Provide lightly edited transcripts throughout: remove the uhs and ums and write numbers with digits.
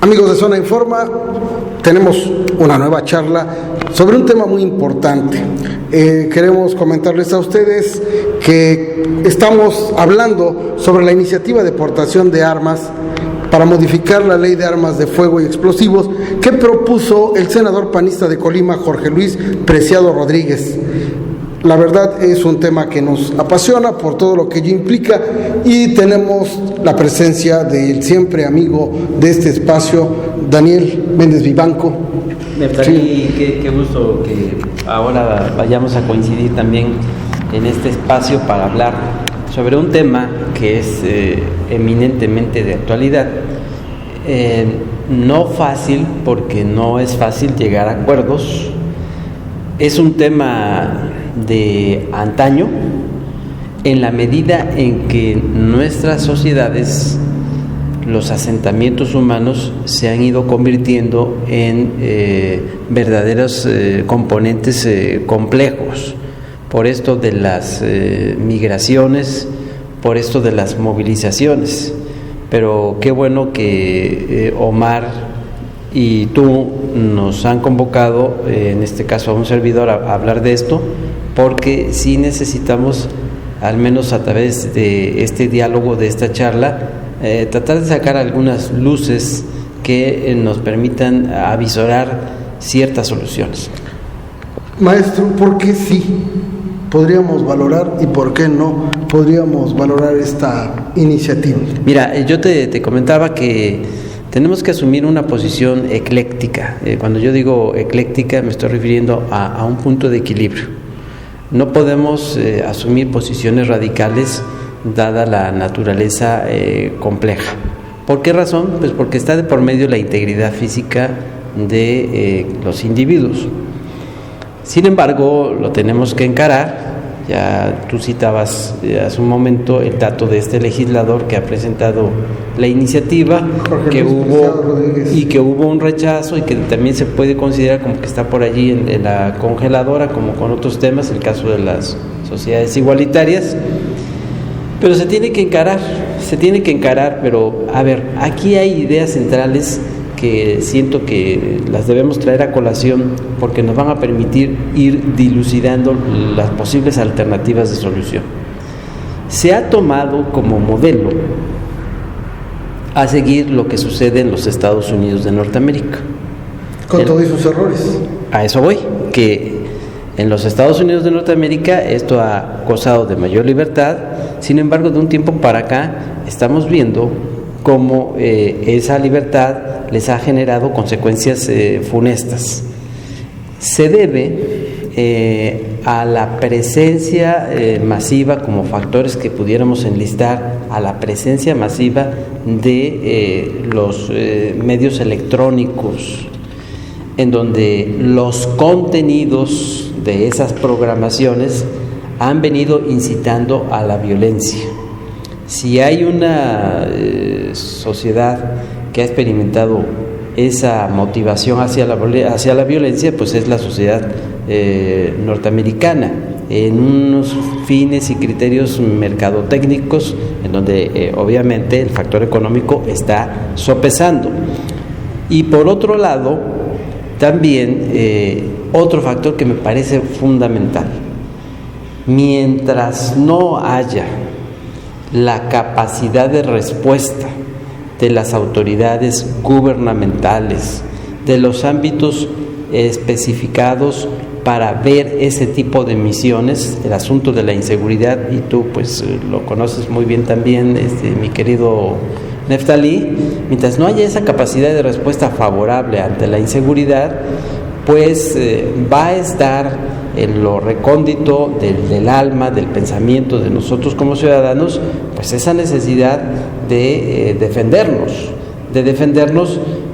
Amigos de Zona Informa, tenemos una nueva charla sobre un tema muy importante. Queremos comentarles a ustedes que estamos hablando sobre la iniciativa de portación de armas para modificar la ley de armas de fuego y explosivos que propuso el senador panista de Colima, Jorge Luis Preciado Rodríguez. La verdad es un tema que nos apasiona por todo lo que ello implica y tenemos la presencia del siempre amigo de este espacio, Daniel Méndez Vivanco. Neftalí, qué gusto que ahora vayamos a coincidir también en este espacio para hablar sobre un tema que es eminentemente de actualidad. No fácil, porque no es fácil llegar a acuerdos. Es un tema de antaño, en la medida en que nuestras sociedades, los asentamientos humanos, se han ido convirtiendo en verdaderos componentes complejos, por esto de las migraciones, por esto de las movilizaciones. Pero qué bueno que Omar y tú nos han convocado, en este caso a un servidor, a hablar de esto, porque sí necesitamos, al menos a través de este diálogo, de esta charla, tratar de sacar algunas luces que nos permitan avisorar ciertas soluciones. Maestro, ¿por qué sí podríamos valorar y por qué no podríamos valorar esta iniciativa? Mira, yo te comentaba que tenemos que asumir una posición ecléctica. Cuando yo digo ecléctica me estoy refiriendo a un punto de equilibrio. No podemos asumir posiciones radicales dada la naturaleza compleja. ¿Por qué razón? Pues porque está de por medio la integridad física de los individuos. Sin embargo, lo tenemos que encarar. Ya tú citabas hace un momento el dato de este legislador que ha presentado la iniciativa, que hubo un rechazo y que también se puede considerar como que está por allí en la congeladora, como con otros temas, el caso de las sociedades igualitarias. Pero se tiene que encarar, pero a ver, aquí hay ideas centrales que siento que las debemos traer a colación porque nos van a permitir ir dilucidando las posibles alternativas de solución. Se ha tomado como modelo a seguir lo que sucede en los Estados Unidos de Norteamérica. Con todos sus errores. A eso voy, que en los Estados Unidos de Norteamérica esto ha gozado de mayor libertad. Sin embargo, de un tiempo para acá estamos viendo cómo esa libertad les ha generado consecuencias funestas. Se debe a la presencia masiva, como factores que pudiéramos enlistar, a la presencia masiva de los medios electrónicos, en donde los contenidos de esas programaciones han venido incitando a la violencia. Si hay una sociedad que ha experimentado esa motivación hacia la violencia, pues es la sociedad norteamericana, en unos fines y criterios mercadotécnicos, en donde obviamente el factor económico está sopesando. Y por otro lado, también otro factor que me parece fundamental: mientras no haya la capacidad de respuesta de las autoridades gubernamentales, de los ámbitos especificados para ver ese tipo de misiones, el asunto de la inseguridad, y tú pues lo conoces muy bien también, mi querido Neftalí, mientras no haya esa capacidad de respuesta favorable ante la inseguridad, pues va a estar en lo recóndito del alma, del pensamiento de nosotros como ciudadanos, pues esa necesidad de defendernos,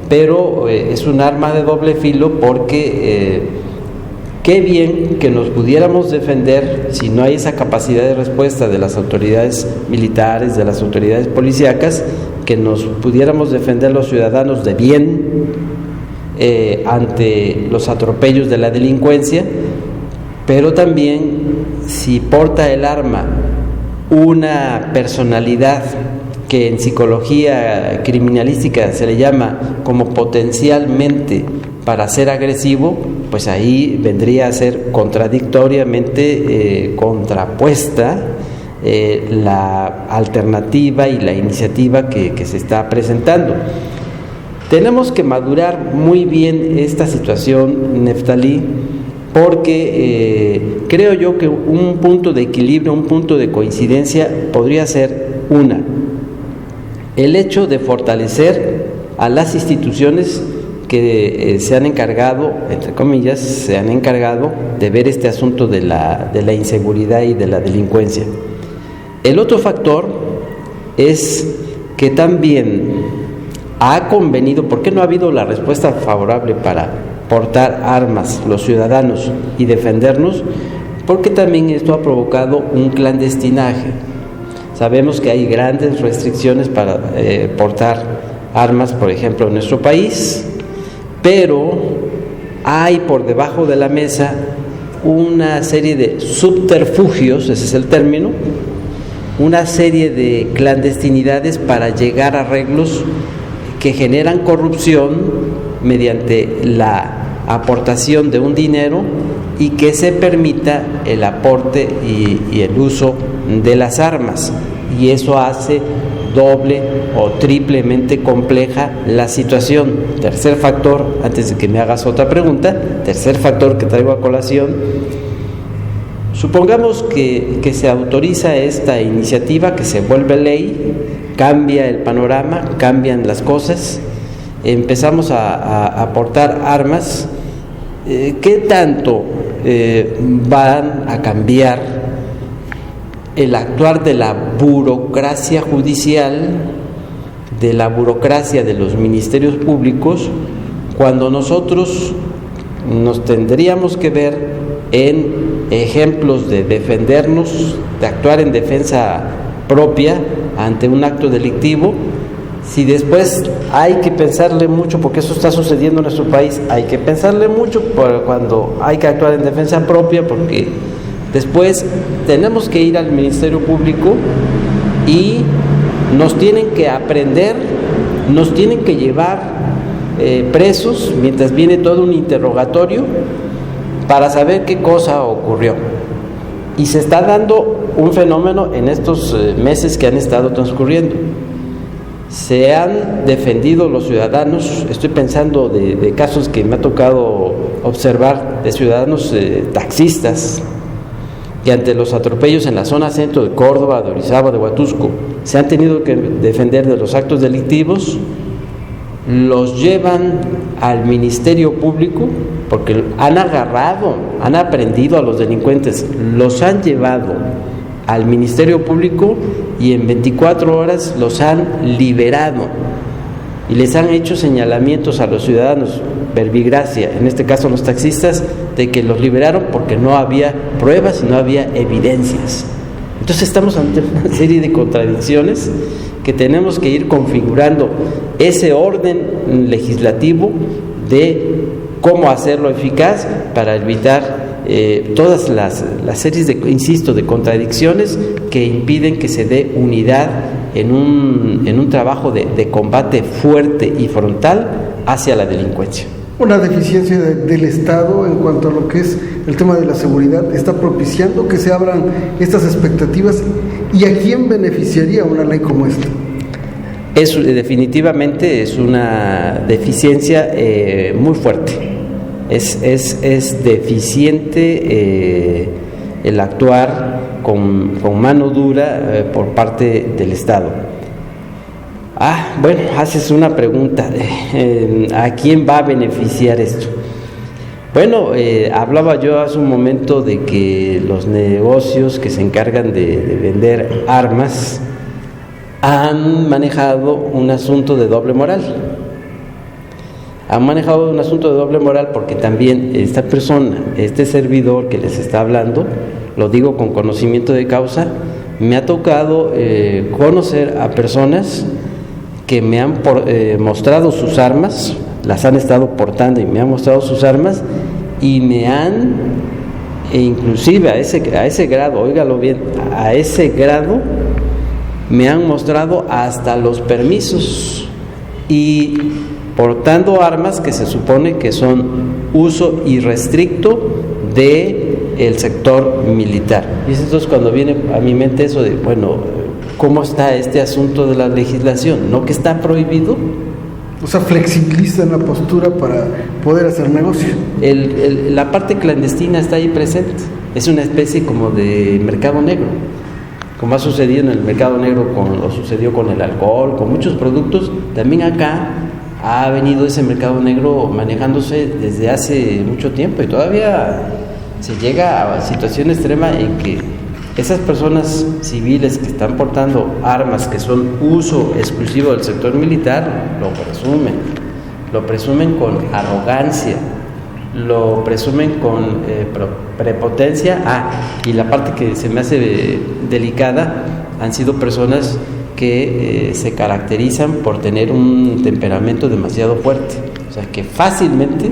pero es un arma de doble filo, porque qué bien que nos pudiéramos defender si no hay esa capacidad de respuesta de las autoridades militares, de las autoridades policíacas, que nos pudiéramos defender los ciudadanos de bien ante los atropellos de la delincuencia. Pero también, si porta el arma una personalidad que en psicología criminalística se le llama como potencialmente para ser agresivo, pues ahí vendría a ser contradictoriamente contrapuesta la alternativa y la iniciativa que se está presentando. Tenemos que madurar muy bien esta situación, Neftalí, porque creo yo que un punto de equilibrio, un punto de coincidencia podría ser el hecho de fortalecer a las instituciones que se han encargado, entre comillas, de ver este asunto de la inseguridad y de la delincuencia. El otro factor es que también ha convenido, ¿por qué no ha habido la respuesta favorable para portar armas los ciudadanos y defendernos? Porque también esto ha provocado un clandestinaje. Sabemos que hay grandes restricciones para portar armas, por ejemplo, en nuestro país, pero hay por debajo de la mesa una serie de subterfugios, ese es el término, una serie de clandestinidades para llegar a arreglos que generan corrupción mediante la aportación de un dinero y que se permita el aporte y el uso de las armas, y eso hace doble o triplemente compleja la situación. Tercer factor, antes de que me hagas otra pregunta, tercer factor que traigo a colación: supongamos que se autoriza esta iniciativa, que se vuelve ley, cambia el panorama, cambian las cosas, empezamos a aportar armas. ¿Qué tanto van a cambiar el actuar de la burocracia judicial, de la burocracia de los ministerios públicos, cuando nosotros nos tendríamos que ver en ejemplos de defendernos, de actuar en defensa propia ante un acto delictivo? Si después hay que pensarle mucho, porque eso está sucediendo en nuestro país, hay que pensarle mucho cuando hay que actuar en defensa propia, porque después tenemos que ir al Ministerio Público y nos tienen que aprender, nos tienen que llevar presos mientras viene todo un interrogatorio para saber qué cosa ocurrió. Y se está dando un fenómeno en estos meses que han estado transcurriendo. Se han defendido los ciudadanos, estoy pensando de casos que me ha tocado observar, de ciudadanos taxistas, que ante los atropellos en la zona centro de Córdoba, de Orizaba, de Huatusco, se han tenido que defender de los actos delictivos, los llevan al Ministerio Público, porque han aprendido a los delincuentes, los han llevado al Ministerio Público y en 24 horas los han liberado y les han hecho señalamientos a los ciudadanos, verbigracia, en este caso los taxistas, de que los liberaron porque no había pruebas y no había evidencias. Entonces estamos ante una serie de contradicciones que tenemos que ir configurando ese orden legislativo de cómo hacerlo eficaz para evitar todas las series de contradicciones que impiden que se dé unidad en un trabajo de combate fuerte y frontal hacia la delincuencia. Una deficiencia del Estado en cuanto a lo que es el tema de la seguridad está propiciando que se abran estas expectativas. ¿Y a quién beneficiaría una ley como esta? Definitivamente es una deficiencia muy fuerte. Es deficiente el actuar con mano dura por parte del Estado. Bueno, haces una pregunta, ¿a quién va a beneficiar esto? Bueno, hablaba yo hace un momento de que los negocios que se encargan de vender armas han manejado un asunto de doble moral. Han manejado un asunto de doble moral porque también esta persona, este servidor que les está hablando, lo digo con conocimiento de causa, me ha tocado conocer a personas que me han mostrado sus armas, las han estado portando y me han mostrado sus armas y me han, inclusive a ese grado, óigalo bien, a ese grado me han mostrado hasta los permisos y portando armas que se supone que son uso irrestricto del sector militar. Y es entonces cuando viene a mi mente eso de, bueno, ¿cómo está este asunto de la legislación? ¿No que está prohibido? O sea, flexibilizan la postura para poder hacer negocio. La parte clandestina está ahí presente. Es una especie como de mercado negro, como ha sucedido en el mercado negro, lo sucedió con el alcohol, con muchos productos. También acá ha venido ese mercado negro manejándose desde hace mucho tiempo y todavía se llega a situación extrema en que esas personas civiles que están portando armas que son uso exclusivo del sector militar, lo presumen con arrogancia, lo presumen con prepotencia. Y la parte que se me hace delicada, han sido personas que se caracterizan por tener un temperamento demasiado fuerte, o sea que fácilmente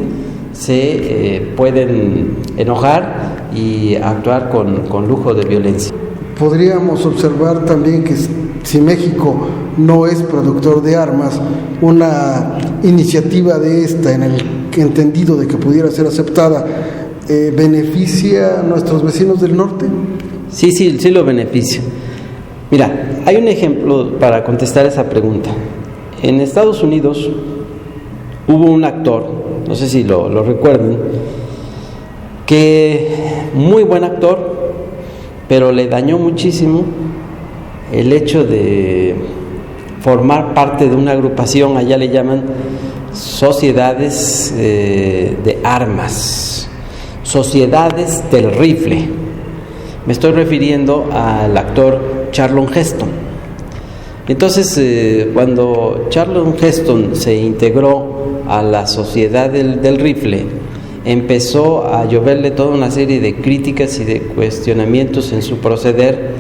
se pueden enojar y actuar con lujo de violencia. Podríamos observar también que si México no es productor de armas, una iniciativa de esta, en el entendido de que pudiera ser aceptada, ¿beneficia a nuestros vecinos del norte? Sí lo beneficia. Mira, hay un ejemplo para contestar esa pregunta. En Estados Unidos hubo un actor, no sé si lo recuerden, que muy buen actor, pero le dañó muchísimo el hecho de formar parte de una agrupación, allá le llaman sociedades de armas, sociedades del rifle. Me estoy refiriendo al actor Charlton Heston. Entonces, cuando Charlton Heston se integró a la sociedad del rifle, empezó a lloverle toda una serie de críticas y de cuestionamientos en su proceder,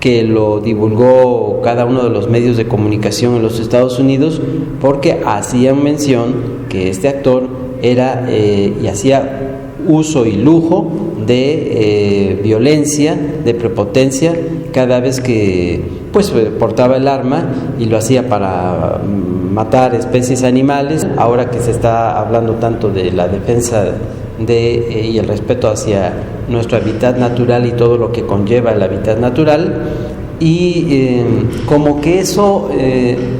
que lo divulgó cada uno de los medios de comunicación en los Estados Unidos, porque hacían mención que este actor era y hacía uso y lujo de violencia, de prepotencia, cada vez que portaba el arma, y lo hacía para matar especies animales. Ahora que se está hablando tanto de la defensa y el respeto hacia nuestro hábitat natural y todo lo que conlleva el hábitat natural, y como que eso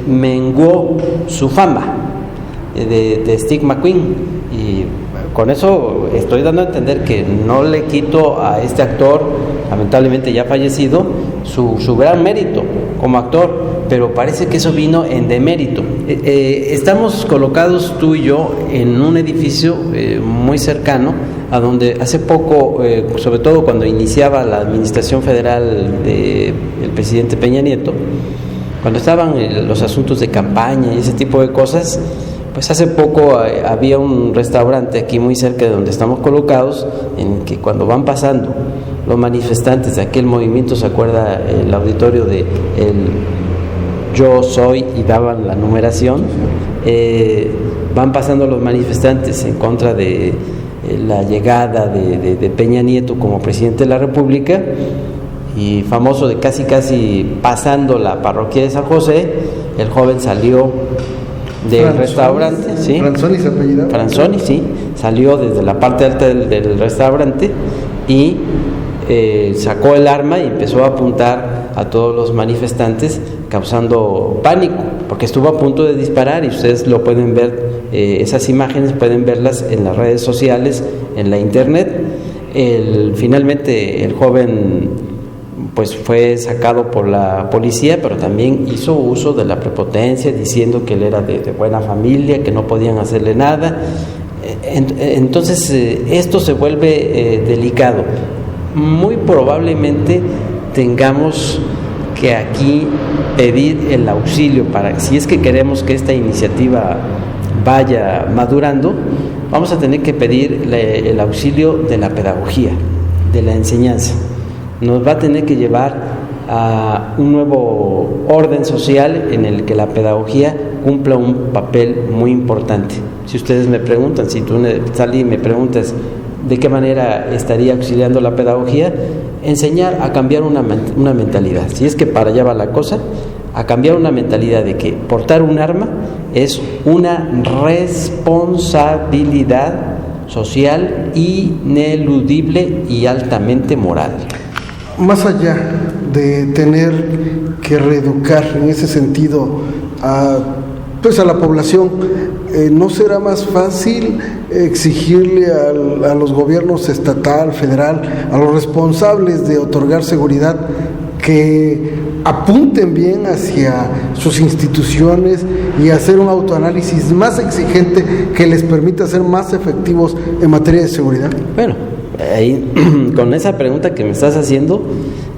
menguó su fama de Steve McQueen, y con eso estoy dando a entender que no le quito a este actor, lamentablemente ya fallecido, su gran mérito como actor, pero parece que eso vino en demérito. Estamos colocados tú y yo en un edificio muy cercano a donde hace poco, sobre todo cuando iniciaba la administración federal del presidente Peña Nieto, cuando estaban los asuntos de campaña y ese tipo de cosas, pues hace poco había un restaurante aquí muy cerca de donde estamos colocados, en que cuando van pasando los manifestantes de aquel movimiento, ¿se acuerda el auditorio de Yo Soy? Y daban la numeración. Van pasando los manifestantes en contra de la llegada de Peña Nieto como presidente de la República, y famoso de casi pasando la parroquia de San José, el joven salió del restaurante, ¿sí? Franzoni se apellidaba. Franzoni, sí, salió desde la parte alta del restaurante y sacó el arma y empezó a apuntar a todos los manifestantes, causando pánico, porque estuvo a punto de disparar, y ustedes lo pueden ver, esas imágenes pueden verlas en las redes sociales, en la internet. Finalmente el joven pues fue sacado por la policía, pero también hizo uso de la prepotencia, diciendo que él era de buena familia, que no podían hacerle nada. Entonces esto se vuelve delicado. Muy probablemente tengamos que aquí pedir el auxilio para, si es que queremos que esta iniciativa vaya madurando, vamos a tener que pedir el auxilio de la pedagogía, de la enseñanza. Nos va a tener que llevar a un nuevo orden social en el que la pedagogía cumpla un papel muy importante. Si ustedes me preguntan, si tú, Sally, me preguntas ¿De qué manera estaría auxiliando la pedagogía? Enseñar a cambiar una mentalidad. Si es que para allá va la cosa, a cambiar una mentalidad de que portar un arma es una responsabilidad social ineludible y altamente moral. Más allá de tener que reeducar en ese sentido a la población, ¿no será más fácil exigirle a los gobiernos estatal, federal, a los responsables de otorgar seguridad, que apunten bien hacia sus instituciones y hacer un autoanálisis más exigente que les permita ser más efectivos en materia de seguridad? Bueno, ahí, con esa pregunta que me estás haciendo,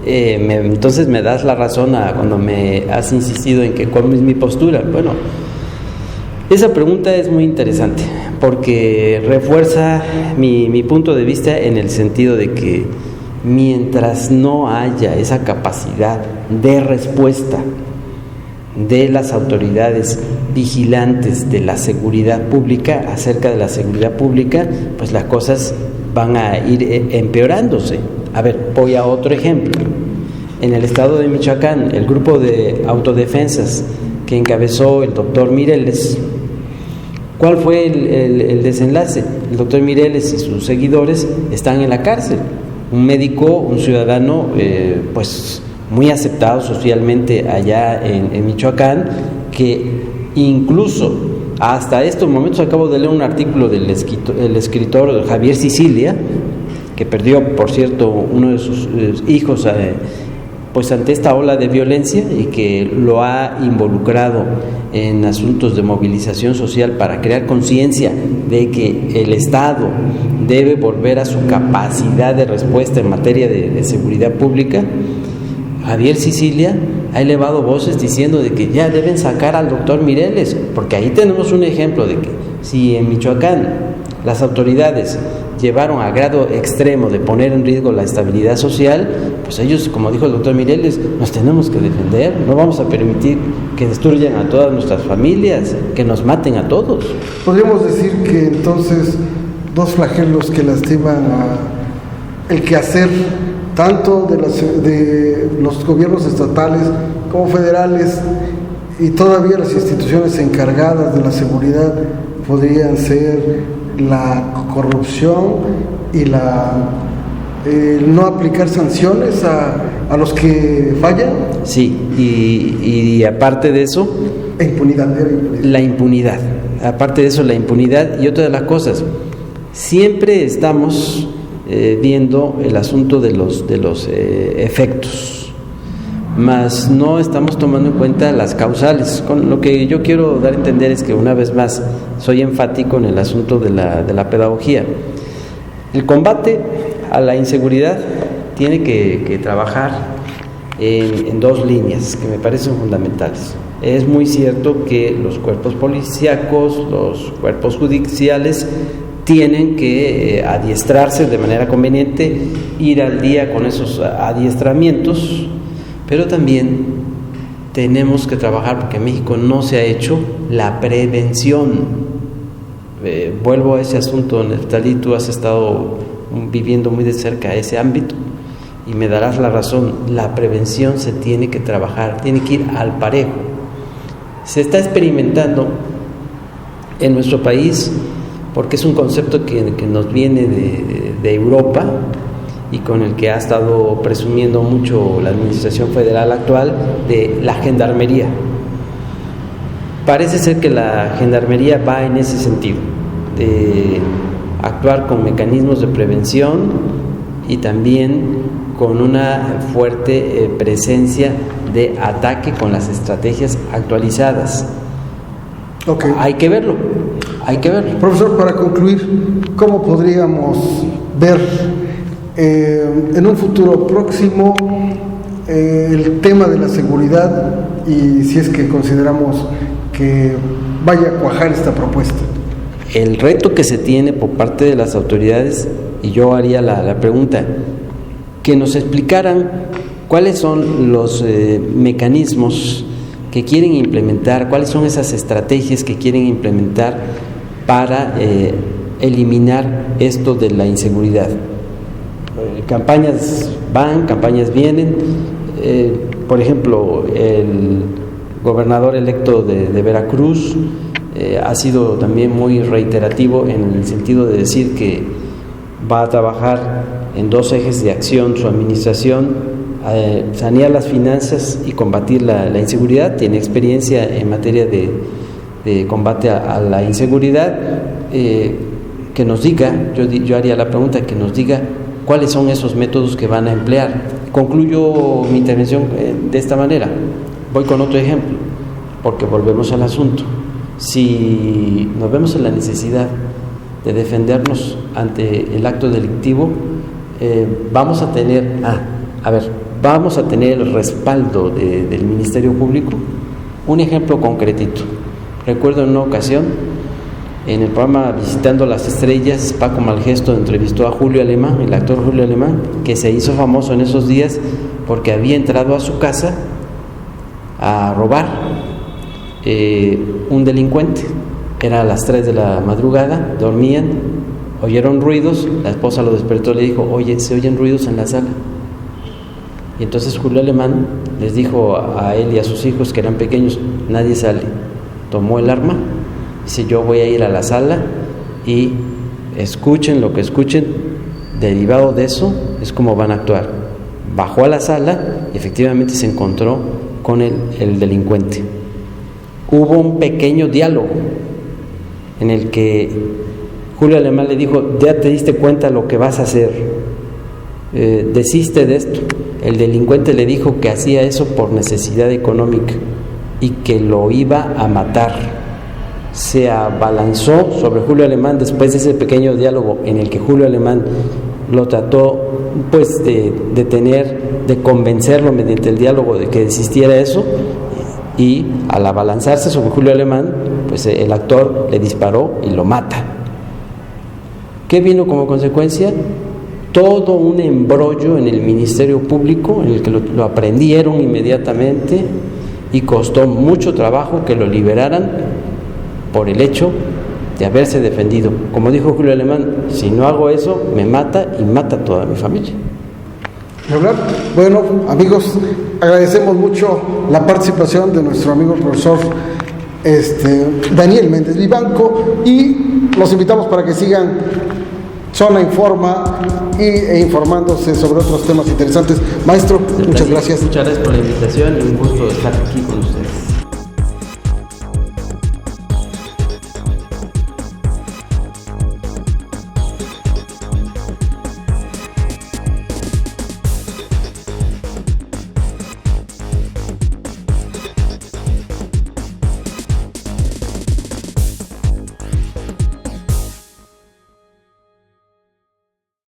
entonces me das la razón cuando me has insistido en que cuál es mi postura. Bueno, esa pregunta es muy interesante porque refuerza mi punto de vista en el sentido de que mientras no haya esa capacidad de respuesta de las autoridades vigilantes de la seguridad pública acerca de la seguridad pública, pues las cosas van a ir empeorándose. A ver, voy a otro ejemplo. En el estado de Michoacán, el grupo de autodefensas que encabezó el doctor Mireles, ¿cuál fue el desenlace? El doctor Mireles y sus seguidores están en la cárcel. Un médico, un ciudadano, pues muy aceptado socialmente allá en Michoacán, que incluso hasta estos momentos acabo de leer un artículo del escritor Javier Sicilia, que perdió, por cierto, uno de sus hijos pues ante esta ola de violencia, y que lo ha involucrado en asuntos de movilización social para crear conciencia de que el Estado debe volver a su capacidad de respuesta en materia de seguridad pública. Javier Sicilia ha elevado voces diciendo de que ya deben sacar al doctor Mireles, porque ahí tenemos un ejemplo de que si en Michoacán las autoridades llevaron a grado extremo de poner en riesgo la estabilidad social, pues ellos, como dijo el doctor Mireles, nos tenemos que defender, no vamos a permitir que destruyan a todas nuestras familias, que nos maten a todos. Podríamos decir que entonces dos flagelos que lastiman el quehacer tanto de los gobiernos estatales como federales y todavía las instituciones encargadas de la seguridad podrían ser la corrupción y no aplicar sanciones a los que fallan. Sí, y aparte de eso, la impunidad. Aparte de eso, la impunidad y otra de las cosas. Siempre estamos viendo el asunto de los efectos, mas no estamos tomando en cuenta las causales. Con lo que yo quiero dar a entender es que, una vez más, soy enfático en el asunto de la pedagogía. El combate a la inseguridad tiene que trabajar en dos líneas que me parecen fundamentales. Es muy cierto que los cuerpos policíacos, los cuerpos judiciales tienen que adiestrarse de manera conveniente, ir al día con esos adiestramientos, pero también tenemos que trabajar, porque en México no se ha hecho la prevención. Vuelvo a ese asunto, Neftalí, tú has estado viviendo muy de cerca ese ámbito y me darás la razón. La prevención se tiene que trabajar, tiene que ir al parejo. Se está experimentando en nuestro país, porque es un concepto que nos viene de Europa y con el que ha estado presumiendo mucho la administración federal actual, de la gendarmería. Parece ser que la gendarmería va en ese sentido, de actuar con mecanismos de prevención y también con una fuerte presencia de ataque con las estrategias actualizadas. Okay. Hay que verlo. Profesor, para concluir, ¿cómo podríamos ver en un futuro próximo el tema de la seguridad, y si es que consideramos que vaya a cuajar esta propuesta? El reto que se tiene por parte de las autoridades, y yo haría la pregunta, que nos explicaran cuáles son los mecanismos que quieren implementar, cuáles son esas estrategias que quieren implementar para eliminar esto de la inseguridad. Campañas van, campañas vienen. Por ejemplo, el gobernador electo de Veracruz ha sido también muy reiterativo en el sentido de decir que va a trabajar en 2 ejes de acción su administración: sanear las finanzas y combatir la inseguridad. Tiene experiencia en materia de combate a la inseguridad. Que nos diga, yo haría la pregunta, que nos diga cuáles son esos métodos que van a emplear. Concluyo mi intervención de esta manera. Voy con otro ejemplo, porque volvemos al asunto. Si nos vemos en la necesidad de defendernos ante el acto delictivo, vamos a tener el respaldo del Ministerio Público. Un ejemplo concretito. Recuerdo en una ocasión, en el programa Visitando las Estrellas, Paco Malgesto entrevistó a Julio Alemán, el actor Julio Alemán, que se hizo famoso en esos días porque había entrado a su casa a robar un delincuente. Era a las 3 de la madrugada, dormían, oyeron ruidos, la esposa lo despertó, le dijo: oye, se oyen ruidos en la sala. Y entonces Julio Alemán les dijo a él y a sus hijos, que eran pequeños: nadie sale. Tomó el arma, dice: yo voy a ir a la sala y escuchen lo que escuchen, derivado de eso es como van a actuar. Bajó a la sala y efectivamente se encontró con el delincuente. Hubo un pequeño diálogo en el que Julio Alemán le dijo: ya te diste cuenta lo que vas a hacer, desiste de esto. El delincuente le dijo que hacía eso por necesidad económica y que lo iba a matar. Se abalanzó sobre Julio Alemán después de ese pequeño diálogo en el que Julio Alemán lo trató pues de convencerlo mediante el diálogo de que desistiera eso, y al abalanzarse sobre Julio Alemán, pues el actor le disparó y lo mata. ¿Qué vino como consecuencia? Todo un embrollo en el Ministerio Público, en el que lo aprendieron inmediatamente y costó mucho trabajo que lo liberaran por el hecho de haberse defendido. Como dijo Julio Alemán: si no hago eso, me mata y mata a toda mi familia. Bueno, amigos, agradecemos mucho la participación de nuestro amigo el profesor Daniel Méndez Vivanco, y los invitamos para que sigan Zona Informa e informándose sobre otros temas interesantes. Maestro, muchas gracias. Muchas gracias por la invitación y un gusto estar aquí con ustedes.